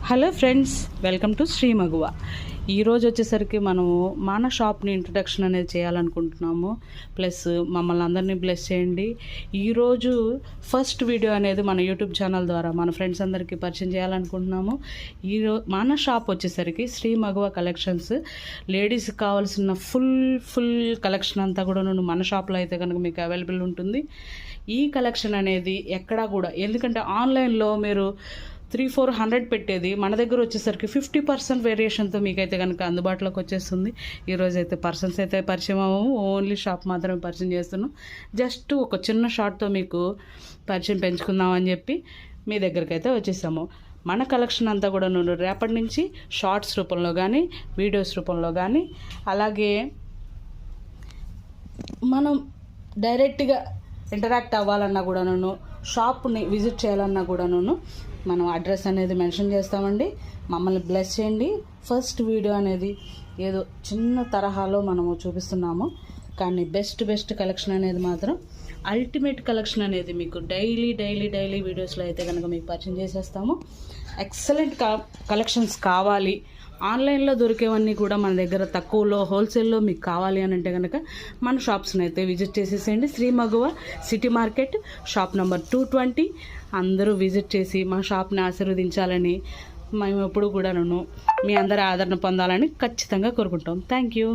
Hello friends, welcome to Sri Maguva. ఈరోజు వచ్చేసరికి మనము మన షాప్ని ఇంట్రడక్షన్ అనేది చేయాలనుకుంటున్నాము. ప్లస్ మమ్మల్ని అందరినీ బ్లెస్ చేయండి. ఈరోజు ఫస్ట్ వీడియో అనేది మన యూట్యూబ్ ఛానల్ ద్వారా మన ఫ్రెండ్స్ అందరికీ పరిచయం చేయాలనుకుంటున్నాము. మన షాప్ వచ్చేసరికి శ్రీ మగువ కలెక్షన్స్. లేడీస్కి కావాల్సిన ఫుల్ కలెక్షన్ అంతా కూడా మన షాప్లో అయితే కనుక మీకు అవైలబుల్ ఉంటుంది. ఈ కలెక్షన్ అనేది ఎక్కడా కూడా, ఎందుకంటే ఆన్లైన్లో మీరు 300-400 పెట్టేది మన దగ్గర వచ్చేసరికి 50% వేరియేషన్తో మీకైతే కనుక అందుబాటులోకి వచ్చేస్తుంది. ఈరోజు అయితే పర్సన్స్ అయితే పరిచయం అవ్వము, ఓన్లీ షాప్ మాత్రమే పరిచయం చేస్తున్నాం. జస్ట్ ఒక చిన్న షార్ట్తో మీకు పరిచయం పెంచుకుందామని చెప్పి మీ దగ్గరికి అయితే వచ్చేసాము. మన కలెక్షన్ అంతా కూడా రేపటి నుంచి షార్ట్స్ రూపంలో కానీ, వీడియోస్ రూపంలో కానీ, అలాగే మనం డైరెక్ట్గా ఇంటరాక్ట్ అవ్వాలన్నా కూడాను, షాప్ని విజిట్ చేయాలన్నా కూడాను మనం అడ్రస్ అనేది మెన్షన్ చేస్తామండి. మమ్మల్ని బ్లెస్ చేయండి. ఫస్ట్ వీడియో అనేది ఏదో చిన్న తరహాలో మనము చూపిస్తున్నాము, కానీ బెస్ట్ కలెక్షన్ అనేది మాత్రం అల్టిమేట్ కలెక్షన్ అనేది మీకు డైలీ వీడియోస్లో అయితే కనుక మీకు పరిచయం చేసేస్తాము. ఎక్సలెంట్ కలెక్షన్స్ కావాలి, ఆన్లైన్లో దొరికేవన్నీ కూడా మన దగ్గర తక్కువలో హోల్సేల్లో మీకు కావాలి అని అంటే కనుక మన షాప్స్ని అయితే విజిట్ చేసేసేయండి. శ్రీ మగువ సిటీ మార్కెట్, షాప్ నెంబర్ 220. అందరూ విజిట్ చేసి మా షాప్ని ఆశీర్వదించాలని, మేము ఎప్పుడు కూడాను మీ అందరి ఆదరణ పొందాలని ఖచ్చితంగా కోరుకుంటాం. Thank you.